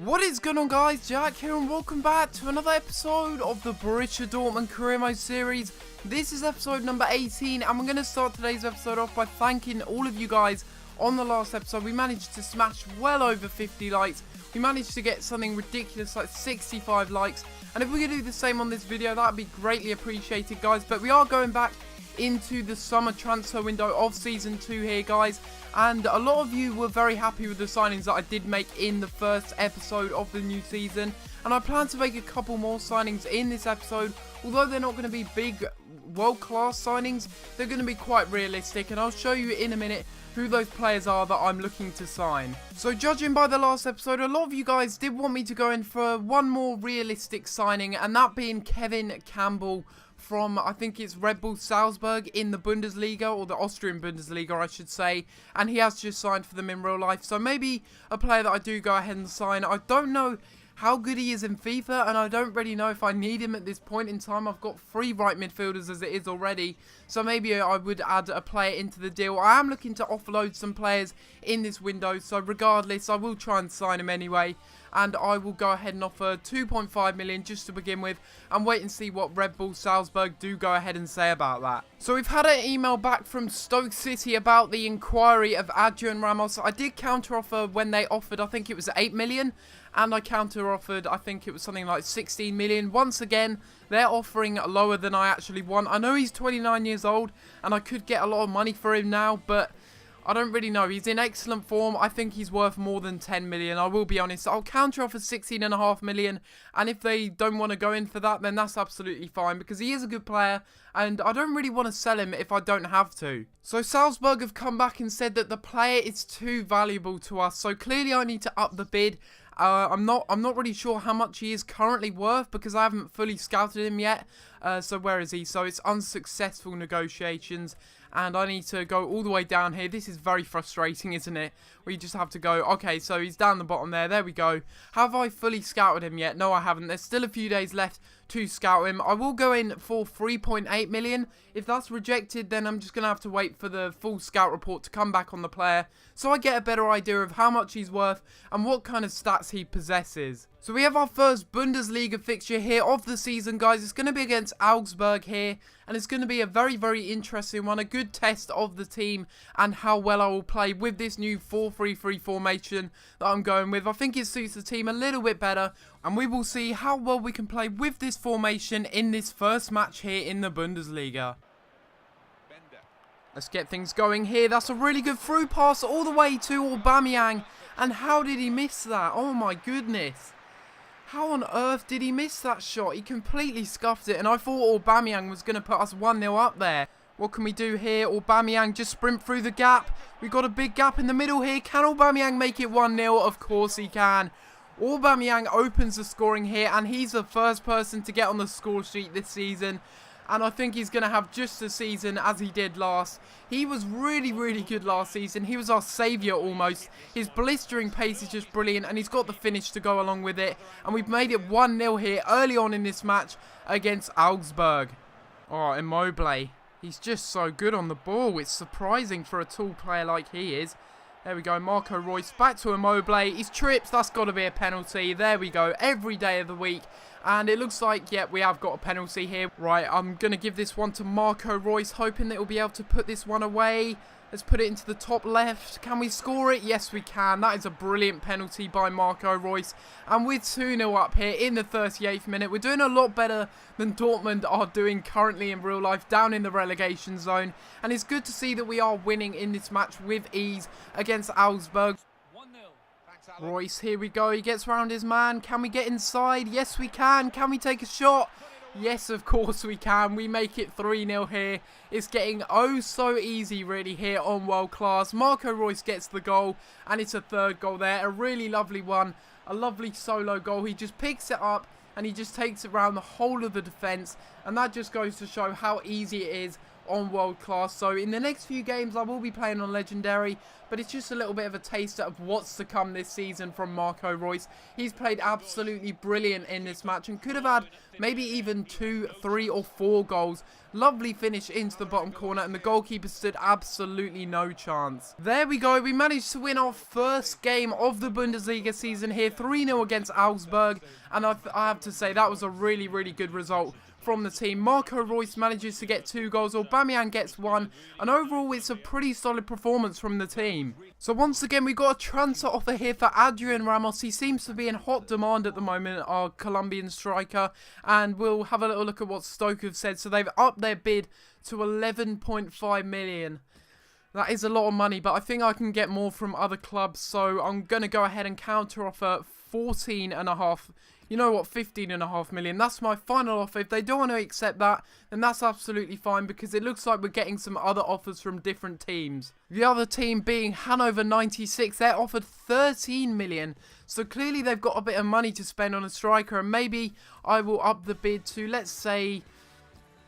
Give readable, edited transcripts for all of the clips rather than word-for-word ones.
What is going on, guys? Jack here and welcome back to another episode of the Borussia Dortmund Career Mode series. This is episode number 18 and we're going to start today's episode off by thanking all of you guys. On the last episode we managed to smash well over 50 likes. We managed to get something ridiculous like 65 likes, and if we could do the same on this video that would be greatly appreciated, guys. But we are going back into the summer transfer window of season 2 here, guys, and a lot of you were very happy with the signings that I did make in the first episode of the new season, and I plan to make a couple more signings in this episode. Although they're not going to be big world-class signings, they're going to be quite realistic, and I'll show you in a minute who those players are that I'm looking to sign. So judging by the last episode, a lot of you guys did want me to go in for one more realistic signing, and that being Kevin Campbell from, I think it's Red Bull Salzburg in the Bundesliga, or the Austrian Bundesliga I should say, and he has just signed for them in real life, so maybe a player that I do go ahead and sign. I don't know how good he is in FIFA, and I don't really know if I need him at this point in time. I've got 3 right midfielders as it is already, so maybe I would add a player into the deal. I am looking to offload some players in this window, so regardless, I will try and sign him anyway, and I will go ahead and offer 2.5 million just to begin with, and wait and see what Red Bull Salzburg do go ahead and say about that. So we've had an email back from Stoke City about the inquiry of Adrian Ramos. I did counter offer when they offered, I think it was 8 million, and I counter offered, I think it was something like 16 million. Once again, they're offering lower than I actually want. I know he's 29 years old, and I could get a lot of money for him now, but I don't really know. He's in excellent form. I think he's worth more than 10 million. I will be honest. I'll counter offer 16.5 million. And if they don't want to go in for that, then that's absolutely fine, because he is a good player. And I don't really want to sell him if I don't have to. So Salzburg have come back and said that the player is too valuable to us. So clearly I need to up the bid. I'm not really sure how much he is currently worth, because I haven't fully scouted him yet. So where is he? So it's unsuccessful negotiations, and I need to go all the way down here. This is very frustrating, isn't it? Where you just have to go, okay, so he's down the bottom there. There we go. Have I fully scouted him yet? No, I haven't. There's still a few days left to scout him. I will go in for 3.8 million. If that's rejected, then I'm just going to have to wait for the full scout report to come back on the player, so I get a better idea of how much he's worth and what kind of stats he possesses. So we have our first Bundesliga fixture here of the season, guys. It's going to be against Augsburg here, and it's going to be a very, very interesting one. A good test of the team and how well I will play with this new 4-3-3 formation that I'm going with. I think it suits the team a little bit better, and we will see how well we can play with this formation in this first match here in the Bundesliga. Let's get things going here. That's a really good through pass all the way to Aubameyang, and how did he miss that? Oh my goodness. How on earth did he miss that shot? He completely scuffed it, and I thought Aubameyang was going to put us 1-0 up there. What can we do here? Aubameyang just sprint through the gap. We've got a big gap in the middle here. Can Aubameyang make it 1-0? Of course he can. Aubameyang opens the scoring here, and he's the first person to get on the score sheet this season. And I think he's going to have just the season as he did last. He was really, really good last season. He was our saviour almost. His blistering pace is just brilliant, and he's got the finish to go along with it. And we've made it 1-0 here early on in this match against Augsburg. Oh, Immobile. He's just so good on the ball. It's surprising for a tall player like he is. There we go, Marco Reus back to Immobile. He's tripped, that's got to be a penalty. There we go, every day of the week. And it looks like, yeah, we have got a penalty here. Right, I'm going to give this one to Marco Reus, hoping that he'll be able to put this one away. Let's put it into the top left. Can we score it? Yes, we can. That is a brilliant penalty by Marco Reus. And we're 2-0 up here in the 38th minute. We're doing a lot better than Dortmund are doing currently in real life, down in the relegation zone. And it's good to see that we are winning in this match with ease against Augsburg. Reus, here we go. He gets around his man. Can we get inside? Yes, we can. Can we take a shot? Yes, of course we can. We make it 3-0 here. It's getting oh so easy really here on World Class. Marco Reus gets the goal, and it's a third goal there. A really lovely one. A lovely solo goal. He just picks it up, and he just takes it around the whole of the defence. And that just goes to show how easy it is on world class. So in the next few games I will be playing on legendary, but it's just a little bit of a taster of what's to come this season from Marco Reus. He's played absolutely brilliant in this match and could have had maybe even 2, 3 or 4 goals. Lovely finish into the bottom corner, and the goalkeeper stood absolutely no chance. There we go, we managed to win our first game of the Bundesliga season here, 3-0 against Augsburg, and I have to say that was a really, really good result from the team. Marco Reus manages to get 2 goals, Aubameyang gets 1, and overall it's a pretty solid performance from the team. So once again we got a transfer offer here for Adrian Ramos. He seems to be in hot demand at the moment, our Colombian striker, and we'll have a little look at what Stoke have said. So they've upped their bid to 11.5 million. That is a lot of money, but I think I can get more from other clubs, so I'm going to go ahead and counter offer 14.5. You know what, 15.5 million. That's my final offer. If they don't want to accept that, then that's absolutely fine, because it looks like we're getting some other offers from different teams. The other team being Hannover 96, they're offered 13 million. So clearly they've got a bit of money to spend on a striker, and maybe I will up the bid to, let's say,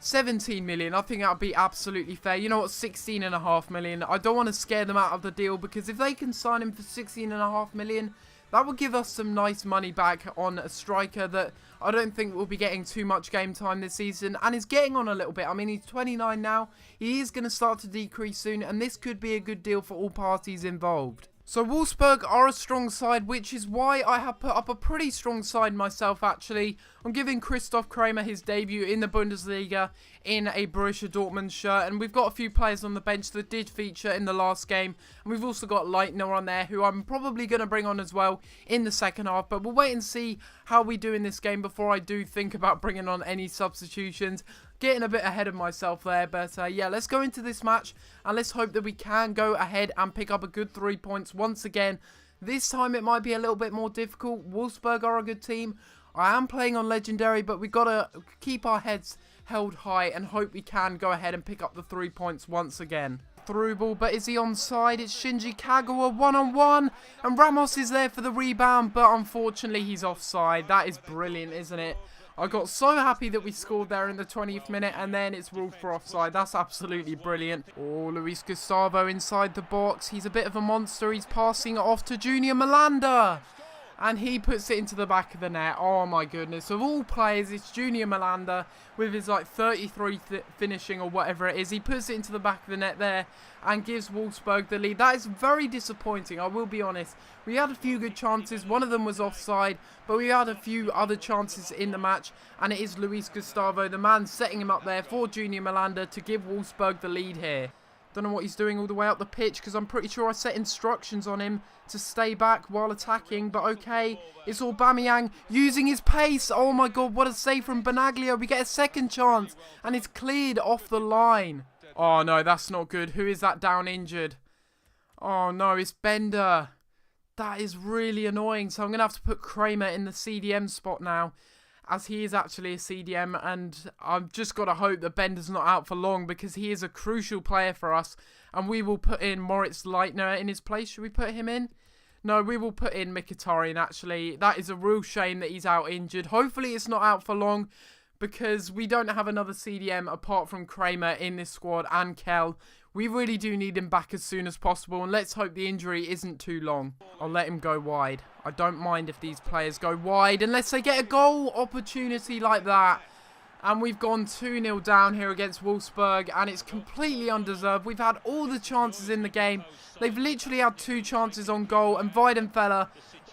17 million. I think that would be absolutely fair. You know what, 16.5 million. I don't want to scare them out of the deal, because if they can sign him for 16.5 million, that will give us some nice money back on a striker that I don't think will be getting too much game time this season, and is getting on a little bit. I mean, he's 29 now. He is going to start to decrease soon, and this could be a good deal for all parties involved. So Wolfsburg are a strong side, which is why I have put up a pretty strong side myself, actually. I'm giving Christoph Kramer his debut in the Bundesliga in a Borussia Dortmund shirt. And we've got a few players on the bench that did feature in the last game. And we've also got Leitner on there, who I'm probably going to bring on as well in the second half. But we'll wait and see how we do in this game before I do think about bringing on any substitutions. Getting a bit ahead of myself there, but yeah, let's go into this match and let's hope that we can go ahead and pick up a good 3 points once again. This time it might be a little bit more difficult. Wolfsburg are a good team. I am playing on legendary, but we've got to keep our heads held high and hope we can go ahead and pick up the 3 points once again. Through ball, but is he onside? It's Shinji Kagawa one-on-one, and Ramos is there for the rebound, but unfortunately he's offside. That is brilliant, isn't it? I got so happy that we scored there in the 20th minute, and then it's ruled for offside. That's absolutely brilliant. Oh, Luis Gustavo inside the box. He's a bit of a monster. He's passing it off to Junior Malanda, and he puts it into the back of the net. Oh my goodness. Of all players, it's Junior Malanda with his like 33 finishing or whatever it is. He puts it into the back of the net there and gives Wolfsburg the lead. That is very disappointing, I will be honest. We had a few good chances. One of them was offside, but we had a few other chances in the match, and it is Luis Gustavo, the man, setting him up there for Junior Malanda to give Wolfsburg the lead here. Don't know what he's doing all the way up the pitch, because I'm pretty sure I set instructions on him to stay back while attacking. But okay, it's Aubameyang using his pace. Oh my god, what a save from Benaglio. We get a second chance, and it's cleared off the line. Oh no, that's not good. Who is that down injured? Oh no, it's Bender. That is really annoying. So I'm going to have to put Kramer in the CDM spot now, as he is actually a CDM, and I've just got to hope that Bender's not out for long, because he is a crucial player for us, and we will put in Moritz Leitner in his place. Should we put him in? No, we will put in Mkhitaryan, actually. That is a real shame that he's out injured. Hopefully it's not out for long, because we don't have another CDM apart from Kramer in this squad and Kell. We really do need him back as soon as possible, and let's hope the injury isn't too long. I'll let him go wide. I don't mind if these players go wide unless they get a goal opportunity like that. And we've gone 2-0 down here against Wolfsburg, and it's completely undeserved. We've had all the chances in the game. They've literally had 2 chances on goal, and Weidenfeller,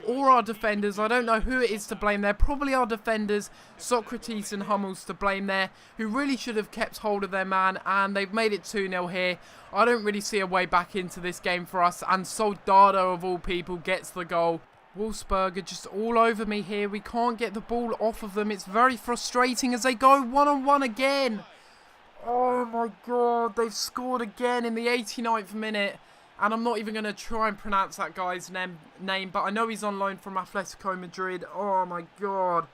or our defenders, I don't know who it is to blame there, probably our defenders, Socrates and Hummels to blame there, who really should have kept hold of their man, and they've made it 2-0 here. I don't really see a way back into this game for us, and Soldado of all people gets the goal. Wolfsburg are just all over me here. We can't get the ball off of them. It's very frustrating as they go one-on-one again. Oh my god, they've scored again in the 89th minute. And I'm not even going to try and pronounce that guy's name, but I know he's on loan from Atletico Madrid. Oh my god.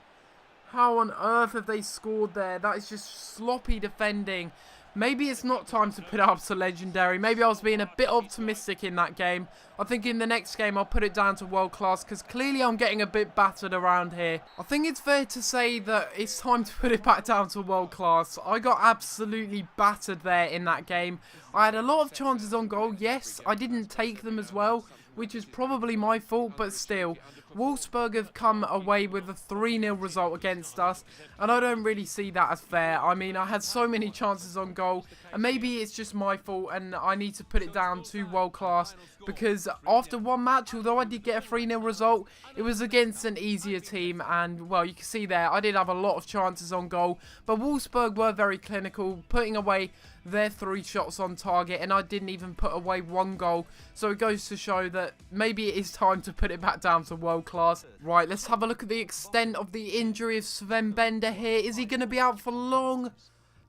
How on earth have they scored there? That is just sloppy defending maybe it's not time to put it up to legendary. Maybe I was being a bit optimistic in that game. I think in the next game I'll put it down to world class because clearly I'm getting a bit battered around here. I think it's fair to say that it's time to put it back down to world class. I got absolutely battered there in that game. I had a lot of chances on goal. Yes, I didn't take them as well, which is probably my fault, but still. Wolfsburg have come away with a 3-0 result against us, and I don't really see that as fair. I mean, I had so many chances on goal, and maybe it's just my fault, and I need to put it down to world class, because after one match, although I did get a 3-0 result, it was against an easier team, and, well, you can see there, I did have a lot of chances on goal, but Wolfsburg were very clinical, putting away their 3 shots on target, and I didn't even put away 1 goal, so it goes to show that maybe it is time to put it back down to world class. Right, let's have a look at the extent of the injury of Sven Bender here. Is he going to be out for long?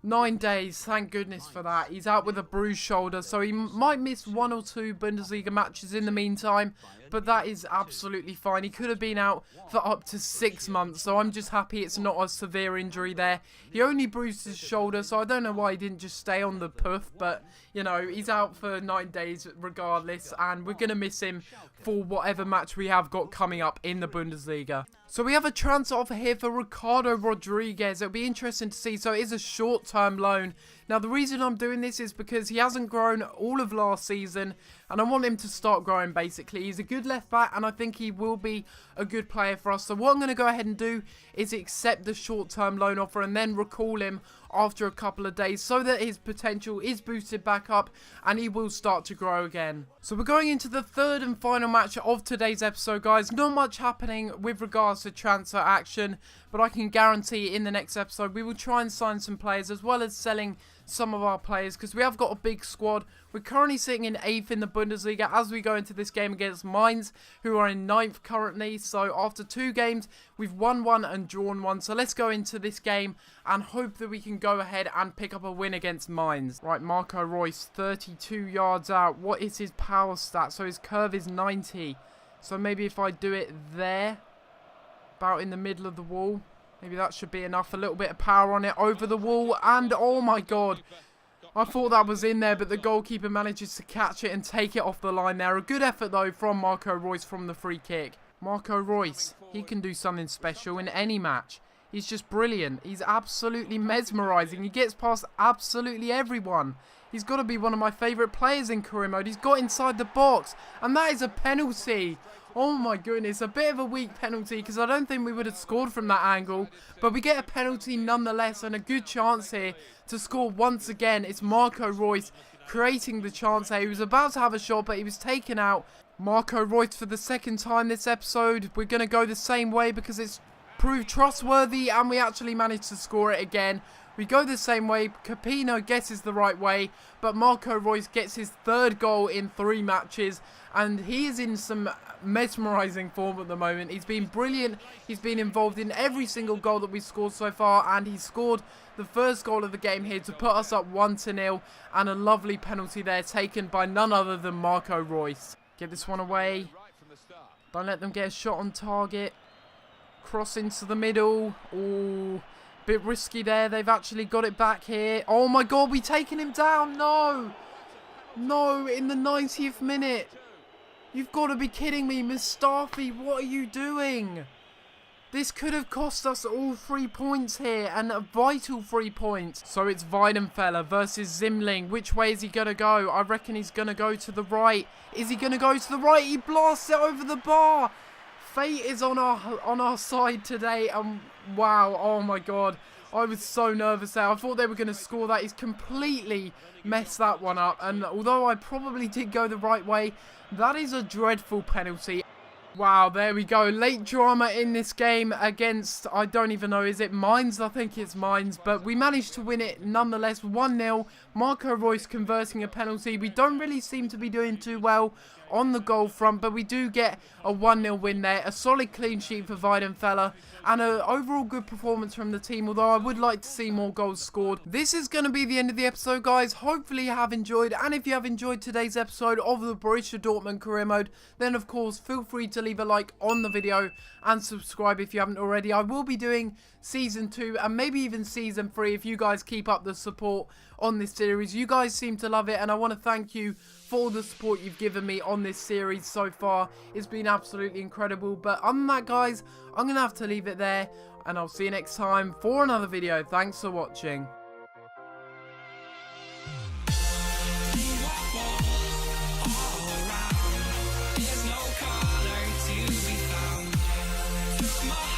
9 days, thank goodness for that. He's out with a bruised shoulder, so he might miss 1 or 2 Bundesliga matches in the meantime, but that is absolutely fine. He could have been out for up to 6 months, so I'm just happy it's not a severe injury there. He only bruised his shoulder, so I don't know why he didn't just stay on the puff, but, you know, he's out for 9 days regardless, and we're going to miss him for whatever match we have got coming up in the Bundesliga. So we have a transfer offer here for Ricardo Rodriguez. It'll be interesting to see. So it is a short-term loan. Now, the reason I'm doing this is because he hasn't grown all of last season, and I want him to start growing, basically. He's a good left-back, and I think he will be a good player for us. So what I'm going to go ahead and do is accept the short-term loan offer and then recall him after a couple of days so that his potential is boosted back up and he will start to grow again. So we're going into the third and final match of today's episode, guys. Not much happening with regards to transfer action, but I can guarantee in the next episode we will try and sign some players as well as selling some of our players because we have got a big squad. We're currently sitting in 8th in the Bundesliga as we go into this game against Mainz, who are in 9th currently. So after 2 games, we've won 1 and drawn 1. So let's go into this game and hope that we can go ahead and pick up a win against Mainz. Right, Marco Reus, 32 yards out. What is his power stat? So his curve is 90. So maybe if I do it there, about in the middle of the wall, maybe that should be enough. A little bit of power on it over the wall. And, oh my god, I thought that was in there, but the goalkeeper manages to catch it and take it off the line there. A good effort, though, from Marco Reus from the free kick. Marco Reus, he can do something special in any match. He's just brilliant. He's absolutely mesmerising. He gets past absolutely everyone. He's got to be one of my favourite players in career mode. He's got inside the box, and that is a penalty. Oh my goodness, a bit of a weak penalty because I don't think we would have scored from that angle. But we get a penalty nonetheless and a good chance here to score once again. It's Marco Reus creating the chance here. He was about to have a shot, but he was taken out. Marco Reus for the second time this episode. We're going to go the same way because it's proved trustworthy and we actually managed to score it again. We go the same way. Capino guesses the right way, but Marco Reus gets his 3rd goal in 3 matches, and he is in some mesmerising form at the moment. He's been brilliant. He's been involved in every single goal that we've scored so far, and he scored the first goal of the game here to put us up 1-0, and a lovely penalty there taken by none other than Marco Reus. Get this one away. Don't let them get a shot on target. Cross into the middle. Oh, bit risky there. They've actually got it back here. Oh my god, we taken him down. No. No, in the 90th minute. You've got to be kidding me, Mustafi. What are you doing? This could have cost us all 3 points here, and a vital 3 points. So it's Weidenfeller versus Zimling. Which way is he going to go? I reckon he's going to go to the right. Is he going to go to the right? He blasts it over the bar. Fate is on our side today, and wow, oh my god, I was so nervous there. I thought they were going to score that. He's completely messed that one up, and although I probably did go the right way, that is a dreadful penalty. Wow, there we go. Late drama in this game against, I don't even know, is it Mainz? I think it's Mainz, but we managed to win it nonetheless, 1-0. Marco Reus converting a penalty. We don't really seem to be doing too well on the goal front, but we do get a 1-0 win there. A solid clean sheet for Weidenfeller, and an overall good performance from the team, although I would like to see more goals scored. This is going to be the end of the episode, guys. Hopefully you have enjoyed, and if you have enjoyed today's episode of the Borussia Dortmund career mode, then of course feel free to leave a like on the video and subscribe if you haven't already. I will be doing Season 2 and maybe even Season 3 if you guys keep up the support on this series. You guys seem to love it, and I want to thank you for all the support you've given me on this series so far. It's been absolutely incredible. But other than that, guys, I'm going to have to leave it there, and I'll see you next time for another video. Thanks for watching. There's no color to be found. Took my